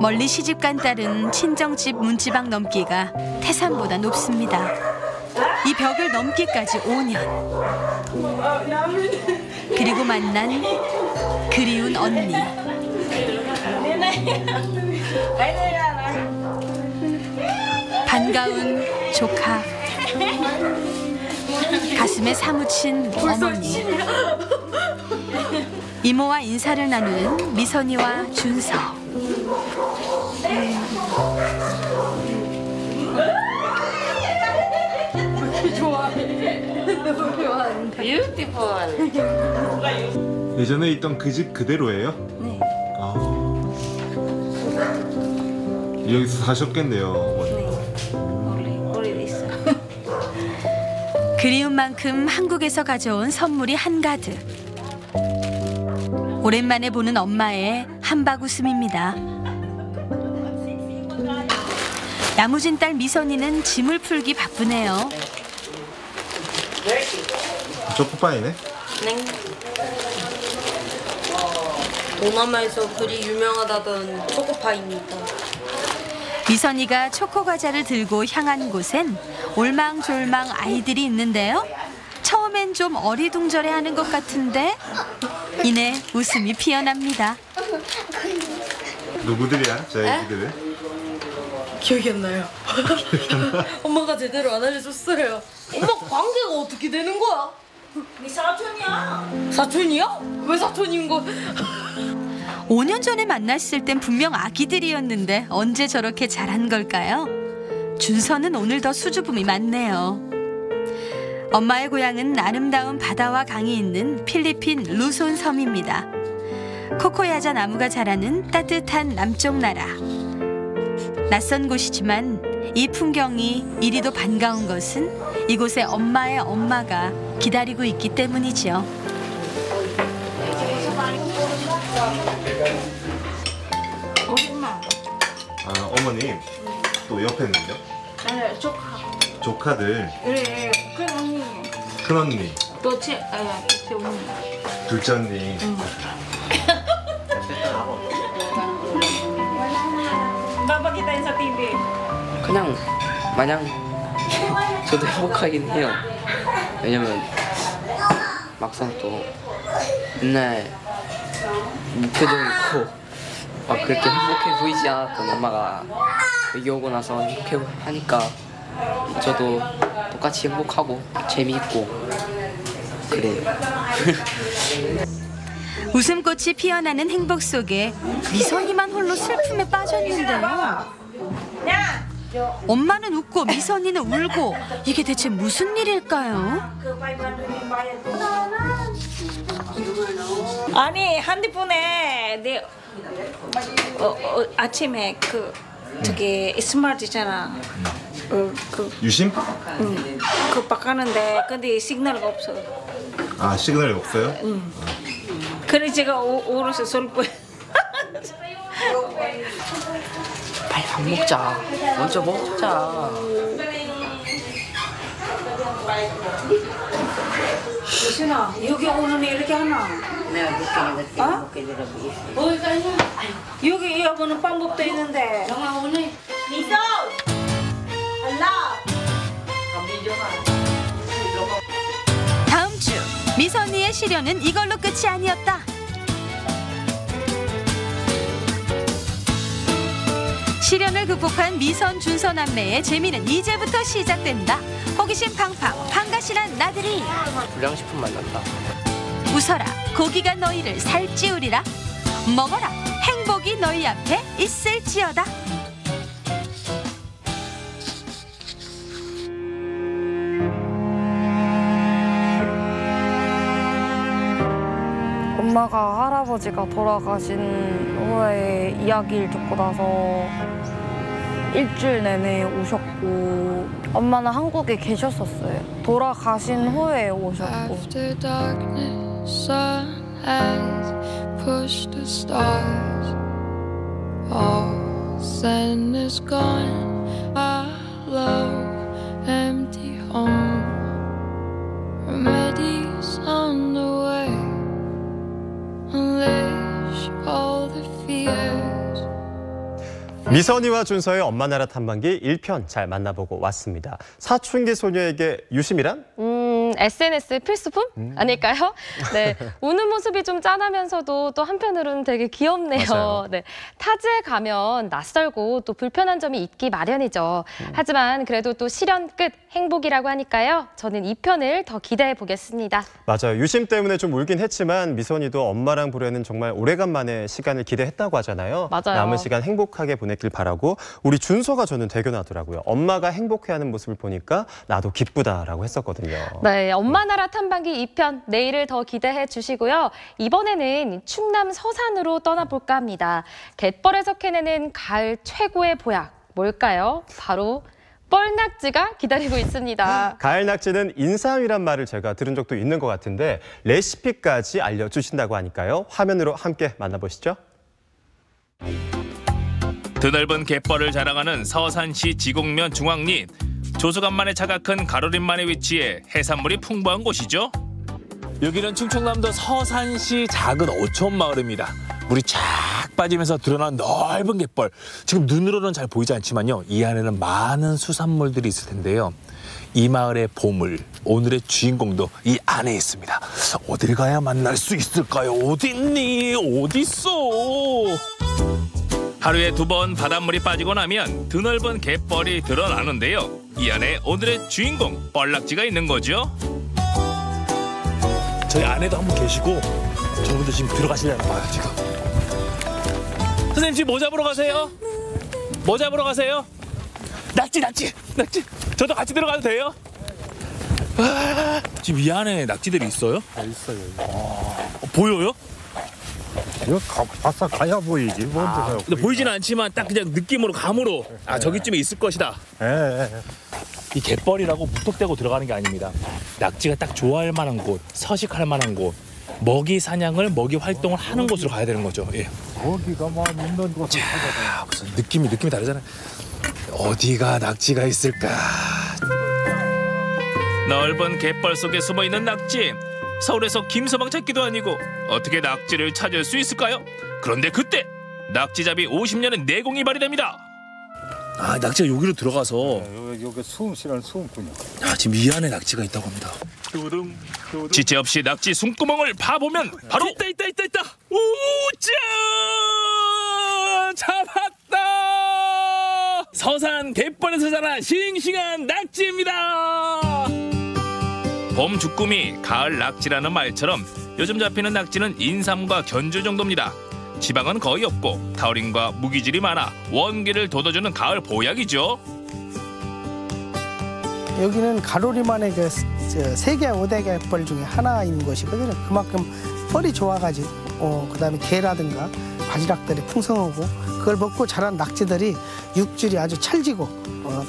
멀리 시집간 딸은 친정집 문지방 넘기가 태산보다 높습니다. 이 벽을 넘기까지 5년. 그리고 만난 그리운 언니. 반가운 조카. 가슴에 사무친 어머니. 이모와 인사를 나누는 미선이와 준서. 예전에 있던 그 집 그대로예요? 네. 아. 여기서 사셨겠네요, 어머니. 오래됐어요. 그리운 만큼 한국에서 가져온 선물이 한가득. 오랜만에 보는 엄마의 한박 웃음입니다. 야무진 딸 미선이는 짐을 풀기 바쁘네요. 초코파이네? 네. 동남아에서 그리 유명하다던 초코파이입니다. 미선이가 초코 과자를 들고 향한 곳엔 올망졸망 아이들이 있는데요. 처음엔 좀 어리둥절해하는 것 같은데 이내 웃음이 피어납니다. 누구들이야, 저 애기들은? 기억이 안 나요. 엄마가 제대로 안 알려줬어요. 엄마 관계가 어떻게 되는 거야? 네 사촌이야. 사촌이야? 왜 사촌인 거? 5년 전에 만났을 땐 분명 아기들이었는데 언제 저렇게 자란 걸까요? 준서는 오늘 더 수줍음이 많네요. 엄마의 고향은 아름다운 바다와 강이 있는 필리핀 루손 섬입니다. 코코야자 나무가 자라는 따뜻한 남쪽 나라. 낯선 곳이지만 이 풍경이 이리도 반가운 것은 이곳에 엄마의 엄마가 기다리고 있기 때문이죠. 아, 어머님. 또 옆에 있는데? 네, 조카. 조카들. 그래, 큰 언니. 큰 언니. 또 제 언니. 둘째 언니. Bapak kita yang sa TV. 그냥 마냥 저도 행복하긴 해요. 왜냐면 막상 또 맨날 무표정이고 막 그렇게 행복해 보이지 않았던 엄마가 여기 오고 나서 행복해 하니까 저도 똑같이 행복하고 재미있고 그래요. 웃음꽃이 피어나는 행복 속에 미선이만 홀로 슬픔에 빠졌는데요. 엄마는 웃고 미선이는 울고 이게 대체 무슨 일일까요? 아니 핸드폰에 내 아침에 그 저기 스마트 있잖아. 유심? 응. 그 바꾸는데 근데 시그널가 없어. 아, 시그널이 없어요? 응. 그래 제가 오로서 솔보. 빨리 밥 먹자. 먼저 먹자. 유신아 여기 오는 애 이렇게 하나? 내가 어? 여기 여보는 방법도 있는데. 영아 오늘. 미소. 알라. 다음 주 미선이의 시련은 이걸로 끝이 아니었다. 시련을 극복한 미선 준서 남매의 재미는 이제부터 시작된다. 호기심 팡팡 방가신한 나들이. 불량식품 만났다. 웃어라 고기가 너희를 살찌우리라. 먹어라 행복이 너희 앞에 있을지어다. 엄마가 할아버지가 돌아가신 후에 이야기를 듣고 나서 일주일 내내 오셨고 엄마는 한국에 계셨었어요. 돌아가신 후에 오셨고. After darkness, sun has pushed the stars. All sun is gone. Our love, empty home. Remedies on the way. Unleash all the fears. 미선이와 준서의 엄마 나라 탐방기 1편 잘 만나보고 왔습니다. 사춘기 소녀에게 유심이란? SNS 필수품 아닐까요? 네, 우는 모습이 좀 짠하면서도 또 한편으로는 되게 귀엽네요. 맞아요. 네, 타지에 가면 낯설고 또 불편한 점이 있기 마련이죠. 하지만 그래도 또 시련 끝 행복이라고 하니까요. 저는 2편을 더 기대해 보겠습니다. 맞아요. 유심 때문에 좀 울긴 했지만 미선이도 엄마랑 보내는 정말 오래간만에 시간을 기대했다고 하잖아요. 맞아요. 남은 시간 행복하게 보냈길 바라고 우리 준서가 저는 대견하더라고요. 엄마가 행복해하는 모습을 보니까 나도 기쁘다라고 했었거든요. 네, 엄마 나라 탐방기 2편 내일을 더 기대해 주시고요. 이번에는 충남 서산으로 떠나볼까 합니다. 갯벌에서 캐내는 가을 최고의 보약 뭘까요? 바로 뻘낙지가 기다리고 있습니다. 가을 낙지는 인삼이란 말을 제가 들은 적도 있는 것 같은데 레시피까지 알려주신다고 하니까요. 화면으로 함께 만나보시죠. 드넓은 갯벌을 자랑하는 서산시 지곡면 중앙리. 조수간만에 차가 큰 가로림만에 위치해 해산물이 풍부한 곳이죠. 여기는 충청남도 서산시 작은 어촌마을입니다. 물이 쫙 빠지면서 드러난 넓은 갯벌. 지금 눈으로는 잘 보이지 않지만요. 이 안에는 많은 수산물들이 있을 텐데요. 이 마을의 보물, 오늘의 주인공도 이 안에 있습니다. 어딜 가야 만날 수 있을까요? 어딨니? 어딨어? 하루에 2번 바닷물이 빠지고 나면 드넓은 갯벌이 드러나는데요. 이 안에 오늘의 주인공 뻘낙지가 있는 거죠. 저희 안에도 한 분 계시고 저분도 지금 들어가시려나 봐요, 지금. 선생님 지금 뭐 잡으러 가세요? 뭐 잡으러 가세요? 낙지. 저도 같이 들어가도 돼요? 지금 이 안에 낙지들이 있어요? 있어요. 보여요? 이거 바싹 가야 보이지. 근데 보이지는 않지만 딱 그냥 느낌으로 감으로 저기쯤에 있을 것이다. 이 갯벌이라고 무턱대고 들어가는 게 아닙니다. 낙지가 딱 좋아할 만한 곳, 서식할 만한 곳, 먹이 사냥을, 먹이 활동을 하는 곳으로 가야 되는 거죠. 예. 먹이가 많이 있는 곳을 찾아다. 무슨 느낌이 다르잖아요. 어디가 낙지가 있을까? 넓은 갯벌 속에 숨어있는 낙지. 서울에서 김서방 찾기도 아니고 어떻게 낙지를 찾을 수 있을까요? 그런데 그때 낙지잡이 50년의 내공이 발휘됩니다. 낙지가 여기로 들어가서 여기 숨쉬는 숨꾼이야. 지금 이 안에 낙지가 있다고 합니다. 지체 없이 낙지 숨구멍을 파보면 바로 있다. 우짜! 잡았다! 서산 갯벌에서 자란 싱싱한 낙지입니다. 봄 주꾸미, 가을 낙지라는 말처럼 요즘 잡히는 낙지는 인삼과 견주 정도입니다. 지방은 거의 없고 타우린과 무기질이 많아 원기를 돋워주는 가을 보약이죠. 여기는 가로리만의 그 세계 5대 갯벌 중에 하나인 곳이거든요. 그만큼 뻘이 좋아가지고 그다음에 게라든가 바지락들이 풍성하고 그걸 먹고 자란 낙지들이 육질이 아주 찰지고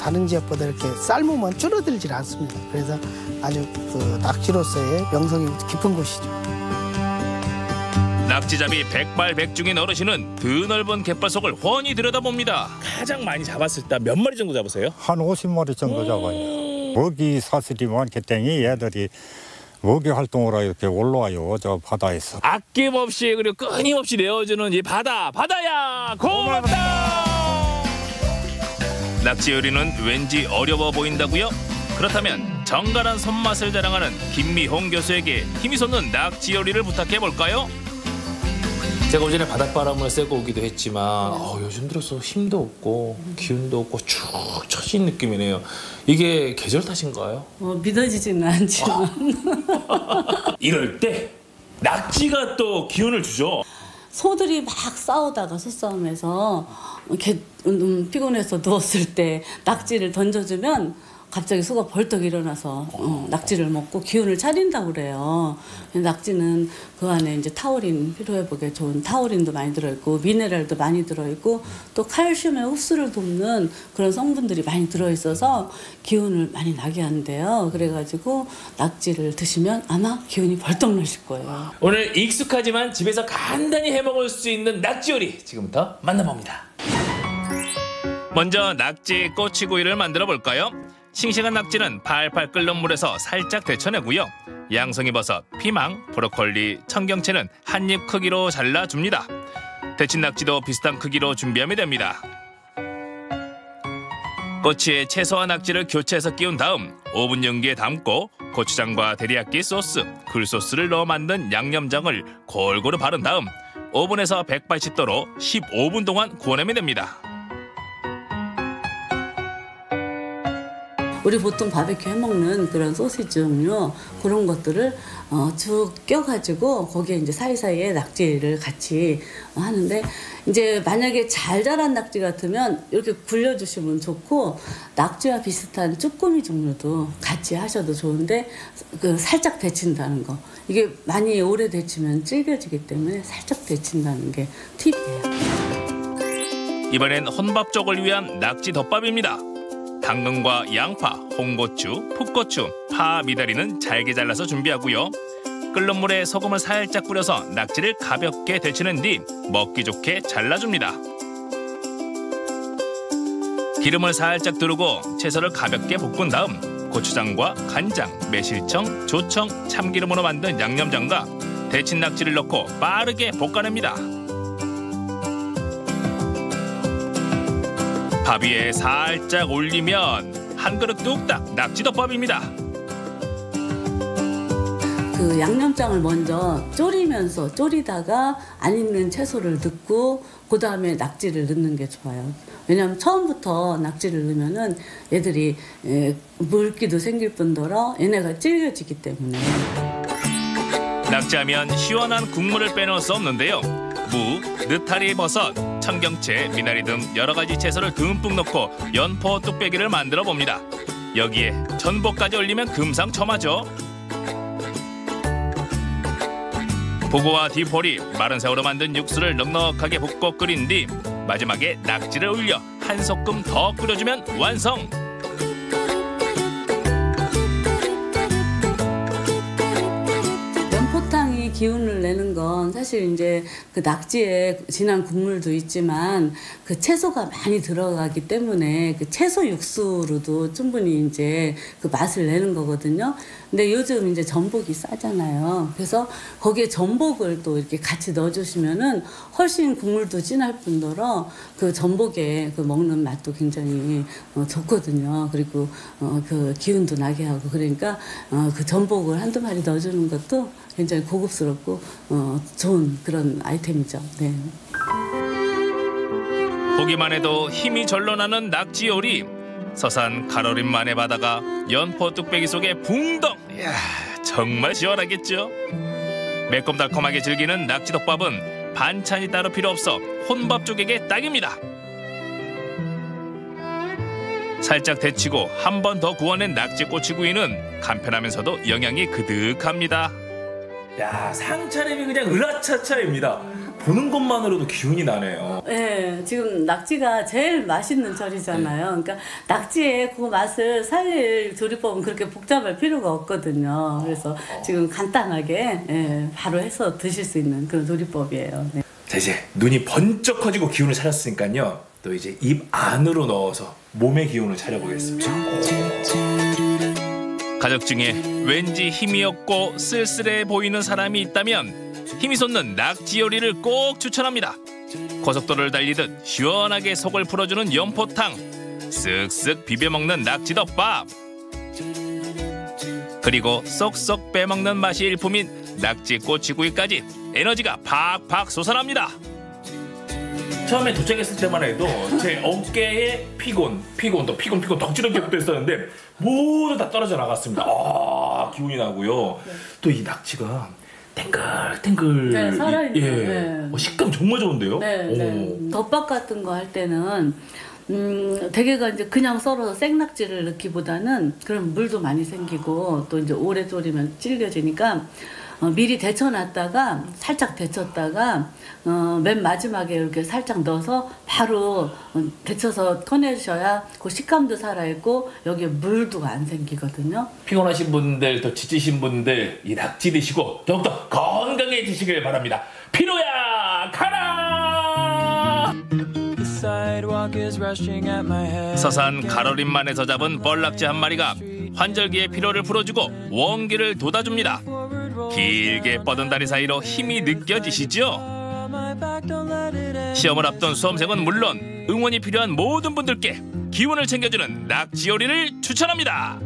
다른 지역보다 이렇게 삶으면 줄어들질 않습니다. 그래서 아주 그 낙지로서의 명성이 깊은 곳이죠. 낙지잡이 백발백중인 어르신은 드넓은 갯벌 속을 훤히 들여다봅니다. 가장 많이 잡았을 때 몇 마리 정도 잡으세요? 한 50마리 정도 잡아요. 먹이 사슬이 많기 때문에 얘들이 먹이 활동으로 이렇게 올라와요. 저 바다에서. 아낌없이 그리고 끊임없이 내어주는 이 바다야 고맙다. 낙지 요리는 왠지 어려워 보인다고요? 그렇다면 정갈한 손맛을 자랑하는 김미홍 교수에게 힘이 솟는 낙지 요리를 부탁해볼까요? 제가 오전에 바닷바람을 쐬고 오기도 했지만 요즘 들어서 힘도 없고 기운도 없고 축 처진 느낌이네요. 이게 계절 탓인가요? 믿어지지는 않지만 이럴 때 낙지가 또 기운을 주죠. 소들이 막 싸우다가 소싸움에서 이렇게 피곤해서 누웠을 때 낙지를 던져주면 갑자기 소가 벌떡 일어나서 낙지를 먹고 기운을 차린다고 그래요. 낙지는 그 안에 이제 타우린, 피로회복에 좋은 타우린도 많이 들어있고 미네랄도 많이 들어있고 또 칼슘의 흡수를 돕는 그런 성분들이 많이 들어있어서 기운을 많이 나게 한대요. 그래가지고 낙지를 드시면 아마 기운이 벌떡 나실 거예요. 오늘 익숙하지만 집에서 간단히 해먹을 수 있는 낙지 요리 지금부터 만나봅니다. 먼저 낙지 꼬치구이를 만들어 볼까요? 싱싱한 낙지는 팔팔 끓는 물에서 살짝 데쳐내고요. 양송이버섯, 피망, 브로콜리, 청경채는 한 입 크기로 잘라줍니다. 데친 낙지도 비슷한 크기로 준비하면 됩니다. 꼬치에 채소와 낙지를 교체해서 끼운 다음 오븐 용기에 담고 고추장과 데리야끼 소스, 굴소스를 넣어 만든 양념장을 골고루 바른 다음 오븐에서 180도로 15분 동안 구워내면 됩니다. 우리 보통 바베큐 해먹는 그런 소시지 종류 그런 것들을 쭉 껴가지고 거기에 이제 사이사이에 낙지를 같이 하는데 이제 만약에 잘 자란 낙지 같으면 이렇게 굴려주시면 좋고 낙지와 비슷한 쭈꾸미 종류도 같이 하셔도 좋은데 그 살짝 데친다는 거 이게 많이 오래 데치면 질겨지기 때문에 살짝 데친다는 게 팁이에요. 이번엔 혼밥 쪽을 위한 낙지 덮밥입니다. 당근과 양파, 홍고추, 풋고추, 파, 미다리는 잘게 잘라서 준비하고요. 끓는 물에 소금을 살짝 뿌려서 낙지를 가볍게 데치는 뒤 먹기 좋게 잘라줍니다. 기름을 살짝 두르고 채소를 가볍게 볶은 다음 고추장과 간장, 매실청, 조청, 참기름으로 만든 양념장과 데친 낙지를 넣고 빠르게 볶아냅니다. 밥 위에 살짝 올리면 한 그릇 뚝딱 낙지덮밥입니다. 그 양념장을 먼저 졸이다가 안 익는 채소를 넣고 그 다음에 낙지를 넣는 게 좋아요. 왜냐하면 처음부터 낙지를 넣으면은 얘들이 물기도 생길 뿐더러 얘네가 질겨지기 때문에. 낙지하면 시원한 국물을 빼놓을 수 없는데요. 무, 느타리 버섯, 청경채, 미나리 등 여러 가지 채소를 듬뿍 넣고 연포 뚝배기를 만들어 봅니다. 여기에 전복까지 올리면 금상첨화죠. 보고와 디포리, 마른 새우로 만든 육수를 넉넉하게 볶고 끓인 뒤 마지막에 낙지를 올려 한 소끔 더 끓여주면 완성! 연포탕이 기운을 내는 건 사실 이제 그 낙지에 진한 국물도 있지만 그 채소가 많이 들어가기 때문에 그 채소 육수로도 충분히 이제 그 맛을 내는 거거든요. 근데 요즘 이제 전복이 싸잖아요. 그래서 거기에 전복을 또 이렇게 같이 넣어주시면은 훨씬 국물도 진할 뿐더러 그 전복에 그 먹는 맛도 굉장히 좋거든요. 그리고 그 기운도 나게 하고 그러니까 그 전복을 한두 마리 넣어주는 것도 굉장히 고급스럽고 좋은 그런 아이템이죠. 네. 보기만 해도 힘이 절로 나는 낙지 요리. 서산 가로림만의 바다가 연포 뚝배기 속에 붕덩. 이야, 정말 시원하겠죠? 매콤달콤하게 즐기는 낙지덮밥은 반찬이 따로 필요 없어 혼밥 쪽에게 딱입니다. 살짝 데치고 한 번 더 구워낸 낙지 꼬치구이는 간편하면서도 영양이 그득합니다. 야, 상차림이 그냥 으라차차입니다. 보는 것만으로도 기운이 나네요. 네, 지금 낙지가 제일 맛있는 절이잖아요. 그러니까 낙지의 그 맛을 살릴 조리법은 그렇게 복잡할 필요가 없거든요. 그래서 지금 간단하게 바로 해서 드실 수 있는 그런 조리법이에요. 네. 자, 이제 눈이 번쩍 커지고 기운을 차렸으니까요. 또 이제 입 안으로 넣어서 몸의 기운을 차려보겠습니다. 가족 중에 왠지 힘이 없고 쓸쓸해 보이는 사람이 있다면 힘이 솟는 낙지 요리를 꼭 추천합니다. 고속도로를 달리듯 시원하게 속을 풀어주는 연포탕, 쓱쓱 비벼먹는 낙지덮밥, 그리고 쏙쏙 빼먹는 맛이 일품인 낙지 꼬치구이까지 에너지가 팍팍 솟아납니다. 처음에 도착했을 때만 해도 제 어깨에 피곤 덕지덕지 했었는데 모두 다 떨어져 나갔습니다. 아, 기운이 나고요. 또 이 낙지가 탱글탱글. 네, 살아있는. 예. 식감 정말 좋은데요? 네, 네. 덮밥 같은 거 할 때는 대개가 이제 그냥 썰어서 생낙지를 넣기보다는 그럼 물도 많이 생기고 또 이제 오래 졸이면 질겨지니까 미리 데쳐놨다가 살짝 데쳤다가 맨 마지막에 이렇게 살짝 넣어서 바로 데쳐서 꺼내셔야 그 식감도 살아있고 여기에 물도 안 생기거든요. 피곤하신 분들, 또 지치신 분들 이 낙지 드시고 더욱더 건강해지시길 바랍니다. 피로야 가라! 서산 가로림만에서 잡은 뻘낙지 한 마리가 환절기의 피로를 풀어주고 원기를 돋아줍니다. 길게 뻗은 다리 사이로 힘이 느껴지시죠? 시험을 앞둔 수험생은 물론 응원이 필요한 모든 분들께 기운을 챙겨주는 낙지 요리를 추천합니다.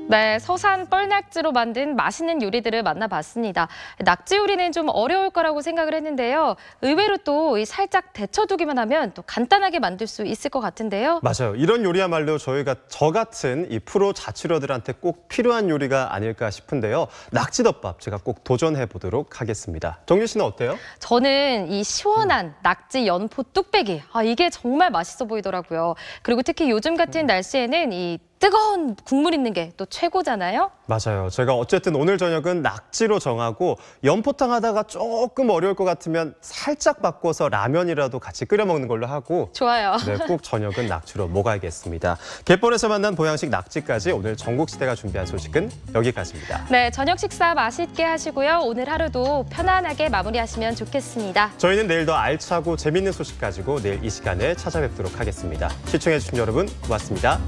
네, 서산 뻘낙지로 만든 맛있는 요리들을 만나봤습니다. 낙지 요리는 좀 어려울 거라고 생각을 했는데요. 의외로 또 살짝 데쳐두기만 하면 또 간단하게 만들 수 있을 것 같은데요. 맞아요. 이런 요리야말로 저 같은 이 프로 자취러들한테 꼭 필요한 요리가 아닐까 싶은데요. 낙지덮밥 제가 꼭 도전해 보도록 하겠습니다. 정유 씨는 어때요? 저는 이 시원한 낙지 연포 뚝배기, 이게 정말 맛있어 보이더라고요. 그리고 특히 요즘 같은 날씨에는 이 뜨거운 국물 있는 게 또 최고잖아요. 맞아요. 제가 어쨌든 오늘 저녁은 낙지로 정하고 연포탕 하다가 조금 어려울 것 같으면 살짝 바꿔서 라면이라도 같이 끓여 먹는 걸로 하고 좋아요. 네, 꼭 저녁은 낙지로 먹어야겠습니다. 갯벌에서 만난 보양식 낙지까지 오늘 전국시대가 준비한 소식은 여기까지입니다. 네, 저녁 식사 맛있게 하시고요. 오늘 하루도 편안하게 마무리하시면 좋겠습니다. 저희는 내일 더 알차고 재밌는 소식 가지고 내일 이 시간에 찾아뵙도록 하겠습니다. 시청해주신 여러분 고맙습니다.